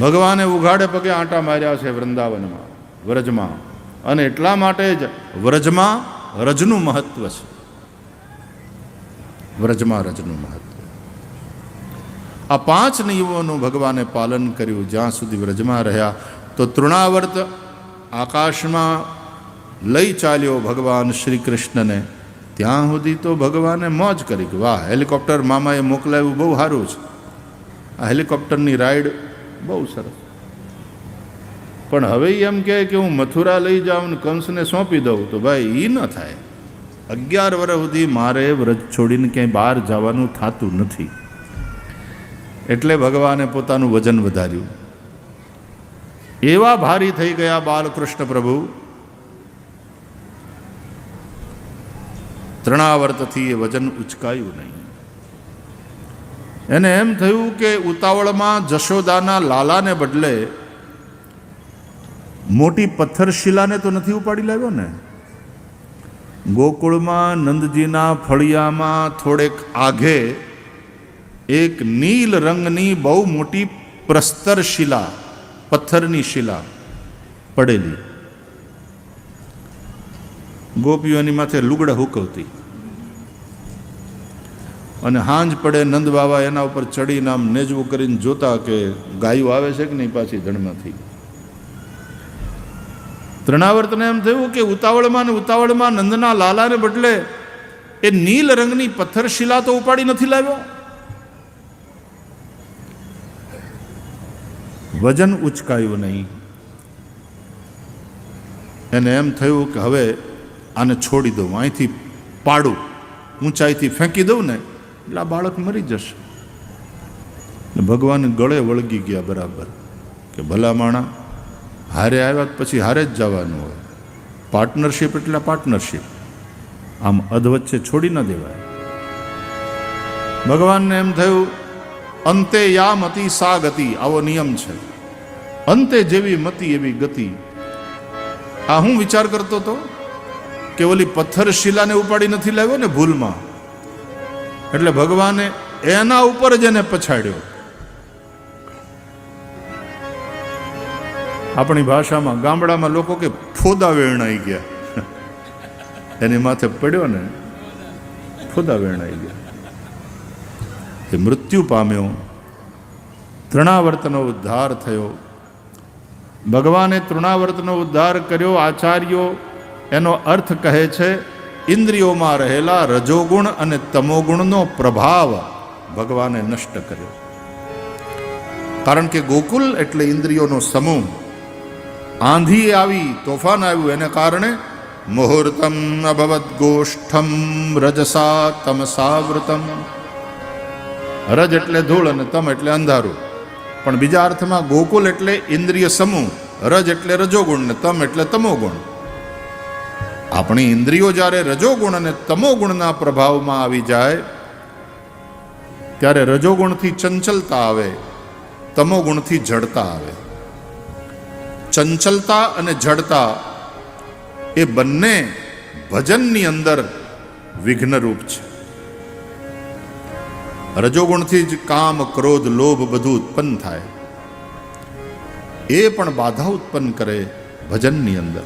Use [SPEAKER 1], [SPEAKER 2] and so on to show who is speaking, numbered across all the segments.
[SPEAKER 1] ભગવાને ઉઘાડે પગે આંટા માર્યા છે વૃંદાવનમાં, વ્રજમાં, અને એટલા માટે જ વ્રજમાં રજનું મહત્વ છે. વ્રજમાં રજનું મહત્વ. આ 5 નિયમોનું ભગવાને પાલન કર્યું જ્યાં સુધી વ્રજમાં રહ્યા. તો તૃણાવર્ત આકાશમાં લઈ ચાલ્યો ભગવાન શ્રી કૃષ્ણને, ત્યાં સુધી તો ભગવાને મોજ કરી કે વાહ, હેલિકોપ્ટર મામાએ મોકલાવ્યું, બહુ સારું છે, આ હેલિકોપ્ટરની રાઈડ બહુ સરસ. પણ હવે એમ કહે કે હું મથુરા લઈ જાઉં ને કંસને સોંપી દઉં, તો ભાઈ એ ન થાય. 11 વર્ષ સુધી મારે વ્રજ છોડીને ક્યાંય બહાર જવાનું થતું નથી. એટલે ભગવાને પોતાનું વજન વધાર્યું. એવા ભારી થઈ ગયા બાલકૃષ્ણ પ્રભુ, તૃણાવર્તથી એ વજન ઉચકાયું નહીં. એને એમ થયું કે ઉતાવળમાં જશોદાના લાલાને બદલે મોટી પથ્થરશિલાને તો નથી ઉપાડી લાવ્યો ને. ગોકુળમાં નંદજીના ફળિયામાં થોડેક આઘે એક નીલ રંગની બહુ મોટી પ્રસ્તર શિલા, પથ્થરની શિલા પડેલી. ગોપીઓની માથે લુગડા હુકવતી, અને હાંજ પડે નંદ બાબા એના ઉપર ચડીને આમ નેજવું કરીને જોતા કે ગાયું આવે છે કે નહીં પાછી ધણમાંથી. તૃણાવર્તને એમ થયું કે ઉતાવળમાં ને ઉતાવળમાં નંદના લાલાને બદલે એ નીલ રંગની પથ્થરશિલા તો ઉપાડી નથી લાવ્યો. વજન ઉચકાયું નહીં. એને એમ થયું કે હવે આને છોડી દઉં, અહીંથી પાડું, ઊંચાઈથી ફેંકી દઉં ને એટલે આ બાળક મરી જશે. ભગવાન ગળે વળગી ગયા બરાબર કે ભલા માણા, હારે આવ્યા પછી હારે જ જવાનું હોય. પાર્ટનરશિપ એટલે પાર્ટનરશિપ, આમ અધવચ્ચે છોડી ન દેવાય. ભગવાનને એમ થયું અંતે યા મતિ સા ગતિ, આવો નિયમ છે, અંતે જેવી મતિ એવી ગતિ. આ હું વિચાર કરતો હતો કે ઓલી પથ્થર શિલાને ઉપાડી નથી લાવ્યો ને ભૂલમાં, એટલે ભગવાને એના ઉપર જ એને પછાડ્યો. આપણી ભાષામાં ગામડામાં લોકો કે ફોદા વેણાઈ ગયા, એની માથે પડ્યો ને ફોદા વેણાઈ ગયા, એ મૃત્યુ પામ્યો. તૃણાવર્તનો ઉદ્ધાર થયો. ભગવાને તૃણાવર્તનો ઉદ્ધાર કર્યો. આચાર્યો એનો અર્થ કહે છે ઇન્દ્રિયોમાં રહેલા રજોગુણ અને તમોગુણનો પ્રભાવ ભગવાને નષ્ટ કર્યો. કારણ કે ગોકુલ એટલે ઇન્દ્રિયોનો સમૂહ. આંધી આવી, તોફાન આવ્યું, એને કારણે મુહૂર્તમ અભવત ગોષ્ઠમ રજસા તમસાવૃતમ. રજ એટલે ધૂળ અને તમ એટલે અંધારું, પણ બીજા અર્થમાં ગોકુલ એટલે ઇન્દ્રિય સમૂહ, રજ એટલે રજોગુણ ને તમ એટલે તમોગુણ. આપણી ઇન્દ્રિયો જ્યારે રજોગુણ અને તમોગુણના પ્રભાવમાં આવી જાય ત્યારે રજોગુણથી ચંચલતા આવે, તમોગુણથી જડતા આવે. ચંચલતા અને જડતા એ બંને ભજનની અંદર વિઘ્નરૂપ છે. રજોગુણથી જ કામ, ક્રોધ, લોભ બધું ઉત્પન્ન થાય, એ પણ બાધા ઉત્પન્ન કરે ભજનની અંદર.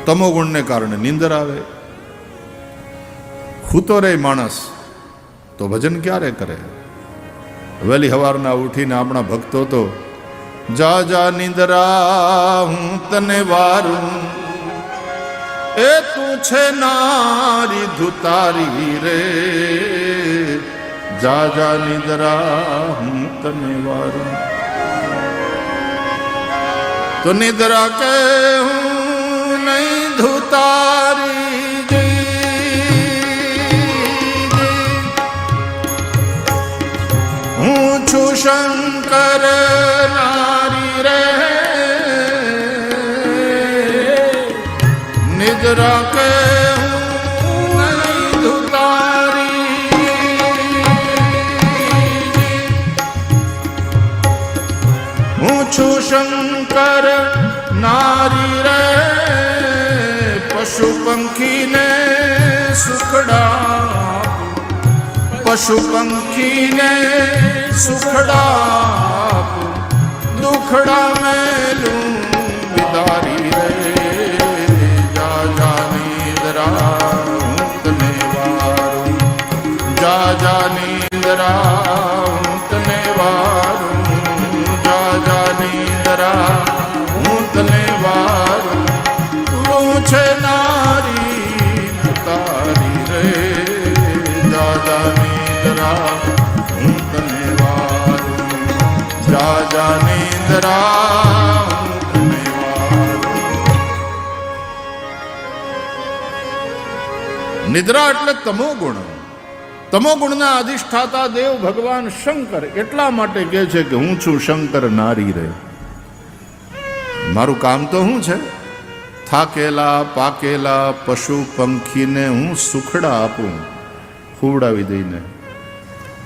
[SPEAKER 1] તમોગુણને કારણે નીંદર આવે, ખૂતો રહે માણસ, તો ભજન ક્યારે કરે? વહેલી સવારના ઉઠીને આપણા ભક્તો તો જા જા નિંદરા હું તને વારું, એ તું છે નારી ધુતારી રે, જા જા નિંદરા હું તને વારું. તો નિંદરા કે હું નહીં ધુતારી, હું છું શંકર નારી રે, નિદ્રા કે હું નહીં ધુતારી, હું છું શંકર નારી રે, પશુ પંખીને સુખડા પશુ પંખીને સુખડા દુખડા મેલું વિદારી રે જા જા નિંદરા તને વારું જા જા નિંદરા તને વારું જા જા નિંદરા તને વારું તું છે નારી તારી રે જા જા નિંદરા તને વારું જા જા નિંદરા તને વારું. નિદ્રા એટલે તમો ગુણ. તમો ગુણના અધિષ્ઠાતા દેવ ભગવાન શંકર એટલા માટે કહે છે કે હું છું શંકર નારી રે. મારું કામ તો શું છે? થાકેલા પાકેલા પશુ પંખીને હું સુખડા આપું, હુવડાવી દઈને.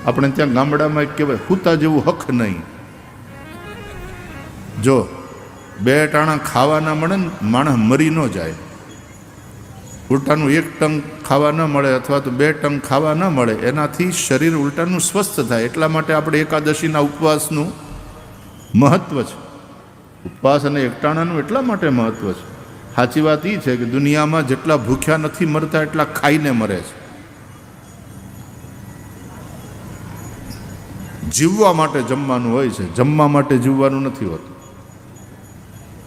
[SPEAKER 1] આપણે ત્યાં ગામડામાં કહેવાય હુતા જેવું હક નહીં. જો બે ટાણા ખાવાના મળે ને માણસ મરી ન જાય. ઉલટાનું એક ટંક ખાવા ન મળે અથવા તો બે ટંક ખાવા ન મળે એનાથી શરીર ઉલટાનું સ્વસ્થ થાય. એટલા માટે આપણે એકાદશીના ઉપવાસનું મહત્વ છે. ઉપવાસ અને એકટાણાનું એટલા માટે મહત્વ છે. સાચી વાત એ છે કે દુનિયામાં જેટલા ભૂખ્યા નથી મરતા એટલા ખાઈને મરે છે. જીવવા માટે જમવાનું હોય છે, જમવા માટે જીવવાનું નથી હોતું.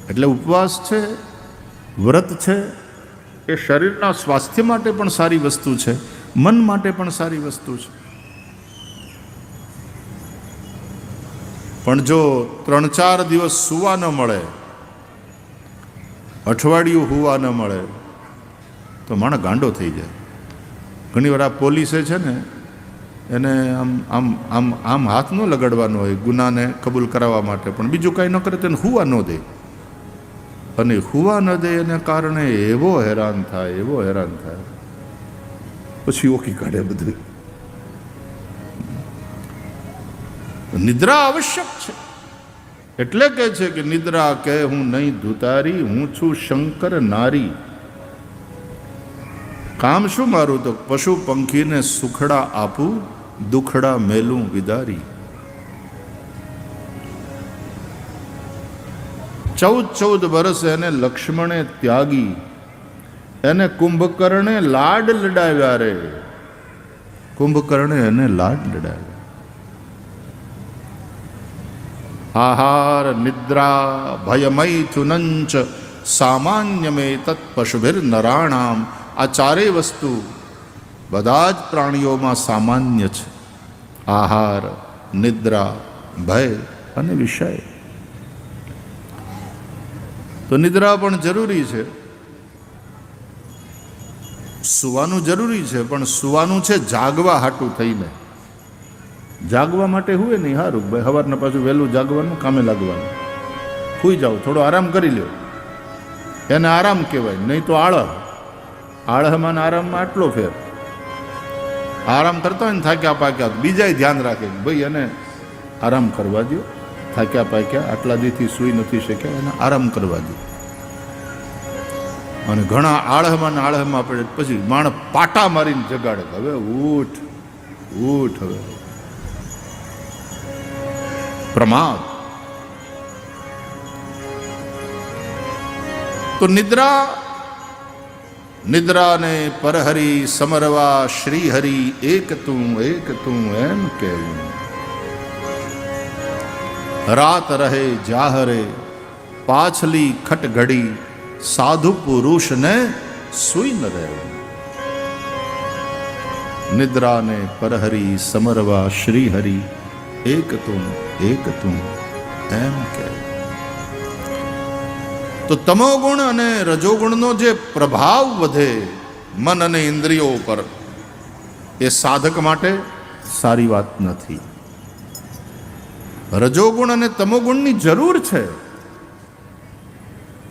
[SPEAKER 1] એટલે ઉપવાસ છે, વ્રત છે, એ શરીરના સ્વાસ્થ્ય માટે પણ સારી વસ્તુ છે, મન માટે પણ સારી વસ્તુ છે. પણ જો 3-4 દિવસ સૂવા ન મળે, અઠવાડિયું હુવા ન મળે તો માણસ ગાંડો થઈ જાય. ઘણી વાર આ પોલીસે છે ને એને આમ આમ આમ આમ હાથ ન લગાડવાનો હોય ગુનાને કબૂલ કરાવવા માટે, પણ બીજું કાંઈ ન કરે તેને હુવા ન દે. અને હુવા ન દે એને કારણે એવો હેરાન થાય પછી ઓકી કાઢે બધું. નિદ્રા આવશ્યક છે. એટલે કહે છે કે નિદ્રા કે હું નહીં ધુતારી, હું છું શંકર નારી. કામ શું મારું? તો પશુ પંખીને સુખડા આપું, દુખડા મેલું વિદારી. 14 વર્ષ એને લક્ષ્મણે ત્યાગી, એને કુંભકર્ણે લાડ લડાવ્યા રે. કુંભકર્ણે એને લાડ લડાવ્યા. આહાર નિદ્રા ભયમૈથુનંચ સામાન્યમે તત્ પશુભિર નરાણામ. આ ચારેય વસ્તુ બધા જ પ્રાણીઓમાં સામાન્ય છે. આહાર, નિદ્રા, ભય અને વિષય. તો નિદ્રા પણ જરૂરી છે, સુવાનું જરૂરી છે, પણ સુવાનું છે જાગવા હાટું થઈને. જાગવા માટે હુએ નહીં, સારું ભાઈ સવારના પાછું વહેલું જાગવાનું, કામે લાગવાનું. સુઈ જાઓ, થોડો આરામ કરી લ્યો, એને આરામ કહેવાય. નહીં તો આળહ. આળહમાં આરામમાં આટલો ફેર. આરામ કરતા હોય ને થાક્યા પાક્યા, બીજાય ધ્યાન રાખે ભાઈ એને આરામ કરવા દો. થાક્યા પાક્યા, આટલા દીથી સૂઈ નથી શક્યા, એને આરામ કરવા દો. અને ઘણા આળહમાં પડે પછી માણસ પાટા મારીને જગાડે, હવે ઉઠ ઉઠ. હવે પ્રમાદ. તો નિદ્રાને પરહરી સમરવા શ્રીહરિ એક તું એમ કહેવું. રાત રહે જાહરે પાછલી ખટ ઘડી, સાધુ પુરુષને સુઈ ન રહેવું. નિદ્રાને પરહરી સમરવા શ્રીહરિ એક તું એમ કહેવું. તો તમોગુણ અને રજોગુણનો જે પ્રભાવ વધે મન અને ઇન્દ્રિયો ઉપર, એ સાધક માટે સારી વાત નથી. રજોગુણ અને તમોગુણની જરૂર છે,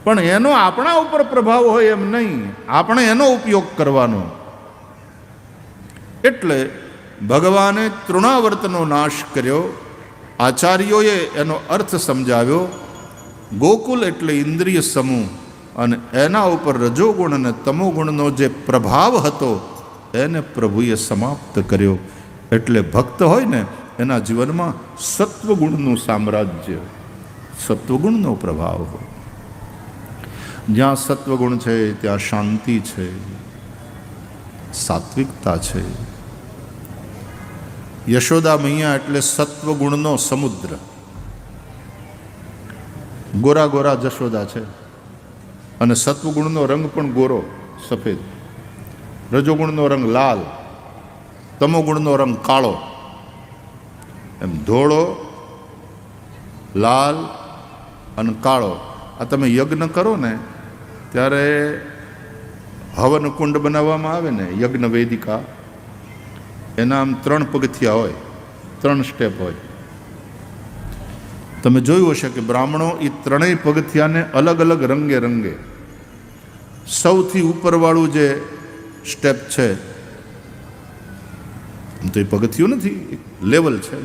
[SPEAKER 1] પણ એનો આપણા ઉપર પ્રભાવ હોય એમ નહીં, આપણે એનો ઉપયોગ કરવાનો. એટલે ભગવાને તૃણાવર્તનો નાશ કર્યો. આચાર્યોએ એનો અર્થ સમજાવ્યો. ગોકુલ એટલે ઇન્દ્રિય સમૂહ, અને એના ઉપર રજોગુણ અને તમોગુણનો જે પ્રભાવ હતો એને પ્રભુએ સમાપ્ત કર્યો. એટલે ભક્ત હોય ને એના જીવનમાં સત્વગુણનું સામ્રાજ્ય, સત્વગુણનો પ્રભાવ હોય. જ્યાં સત્વગુણ છે ત્યાં શાંતિ છે, સાત્વિકતા છે. યશોદા મૈયા એટલે સત્વગુણનો સમુદ્ર. ગોરા ગોરા જશોદા છે અને સત્વગુણનો રંગ પણ ગોરો, સફેદ. રજોગુણનો રંગ લાલ, તમોગુણનો રંગ કાળો. એમ ધોળો, લાલ અને કાળો. આ તમે યજ્ઞ કરો ને ત્યારે હવન કુંડ બનાવવામાં આવે ને, યજ્ઞ વેદિકા, એના આમ 3 પગથિયા હોય, 3 સ્ટેપ હોય. તમે જોયું હશે કે બ્રાહ્મણો એ 3 પગથિયાને અલગ અલગ રંગે રંગે. સૌથી ઉપરવાળું જે સ્ટેપ છે તો એ પગથિયું નથી, લેવલ છે,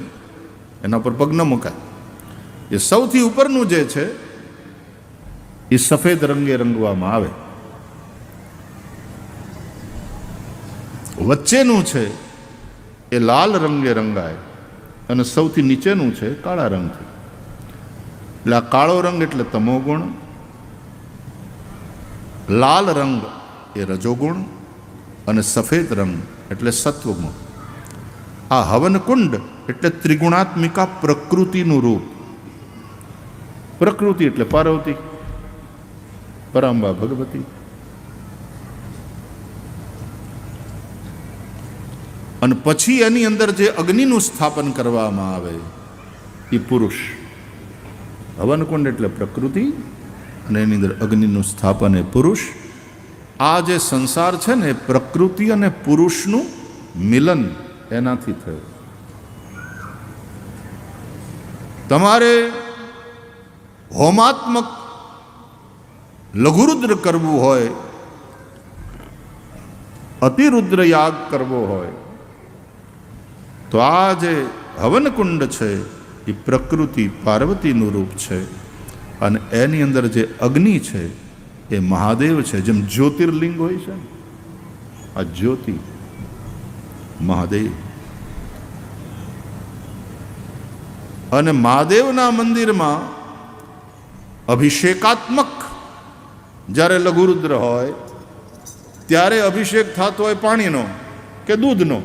[SPEAKER 1] એના પર પગ ન મુકાય. એ સૌથી ઉપરનું જે છે એ સફેદ રંગે રંગવામાં આવે. વચ્ચેનું છે એ લાલ રંગે રંગાય અને સૌથી નીચેનું છે કાળા રંગથી. એટલે આ કાળો રંગ એટલે તમોગુણ, લાલ રંગ એ રજોગુણ અને સફેદ રંગ એટલે સત્વગુણ. આ હવનકુંડ એટલે ત્રિગુણાત્મિકા પ્રકૃતિનું રૂપ. પ્રકૃતિ એટલે પાર્વતી, પરાંબા ભગવતી. અને પછી એની અંદર જે અગ્નિનું સ્થાપન કરવામાં આવે એ પુરુષ. હવનકુંડ એટલે પ્રકૃતિ અને એની અંદર અગ્નિનું સ્થાપન એ પુરુષ. આ જે સંસાર છે ને એ પ્રકૃતિ અને પુરુષનું મિલન એનાથી થયું. તમારે હોમાત્મક લઘુરુદ્ર કરવું હોય, અતિરુદ્ર યાગ કરવો હોય તો આ જે હવનકુંડ છે એ પ્રકૃતિ પાર્વતીનું રૂપ છે અને એની અંદર જે અગ્નિ છે એ મહાદેવ છે. જેમ જ્યોતિર્લિંગ હોય છે, આ જ્યોતિ મહાદેવ. અને મહાદેવના મંદિરમાં અભિષેકાત્મક જ્યારે લઘુરુદ્ર હોય ત્યારે અભિષેક થતો હોય પાણીનો કે દૂધનો.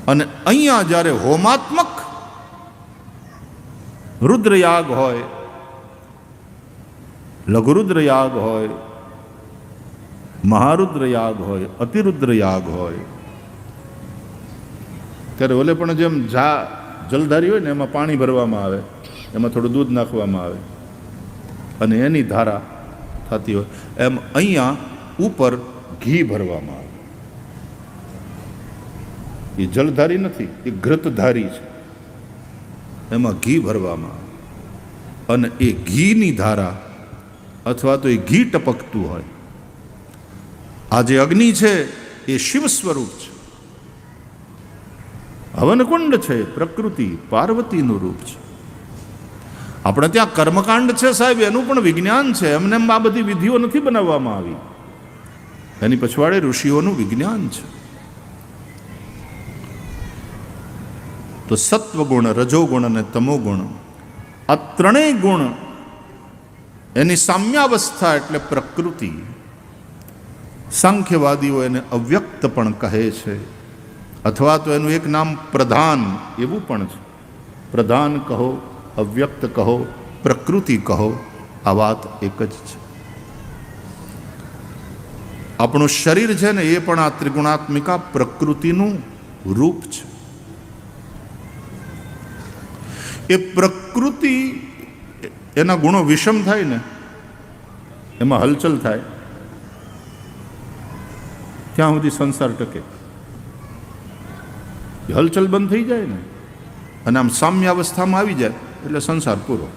[SPEAKER 1] અને અહીંયા જ્યારે હોમાત્મક રુદ્રયાગ હોય, લઘુરુદ્ર યાગ હોય, મહારુદ્ર યાગ હોય, અતિરુદ્ર યાગ હોય ત્યારે ઓલે પણ જેમ જલધારી હોય ને એમાં પાણી ભરવામાં આવે, એમાં થોડું દૂધ નાખવામાં આવે અને એની ધારા થતી હોય, એમ અહીંયા ઉપર ઘી ભરવામાં આવે. એ જલધારી નથી, એ ઘૃતધારી છે. એમાં ઘી ભરવામાં આવે અને એ ઘીની ધારા અથવા તો એ ઘી ટપકતું હોય. આ જે અગ્નિ છે એ શિવ સ્વરૂપ છે. હવનકુંડ છે પ્રકૃતિ પાર્વતીનું રૂપ છે. આપણે ત્યાં કર્મકાંડ છે સાહેબ, એનું પણ વિજ્ઞાન છે. એમને આ બધી વિધિઓ નથી બનાવવામાં આવી, એની પછવાડે ઋષિઓનું વિજ્ઞાન છે. તો સત્વગુણ, રજોગુણ અને તમોગુણ, આ 3 ગુણ એની સામ્યાવસ્થા એટલે પ્રકૃતિ. સાંખ્યવાદીઓ એને અવ્યક્ત પણ કહે છે, અથવા તો એનું એક નામ પ્રધાન એવું પણ છે. પ્રધાન કહો, અવ્યક્ત કહો, પ્રકૃતિ કહો, આ વાત એક જ છે. આપણું શરીર છે ને એ પણ આ ત્રિગુણાત્મિકા પ્રકૃતિનું રૂપ છે. એ પ્રકૃતિ એના ગુણો વિષમ થાય ને, એમાં હલચલ થાય, ત્યાં સુધી સંસાર ટકે. હલચલ બંધ થઈ જાય ને અને આમ સામ્યાવસ્થામાં આવી જાય એટલે સંસાર પૂરો.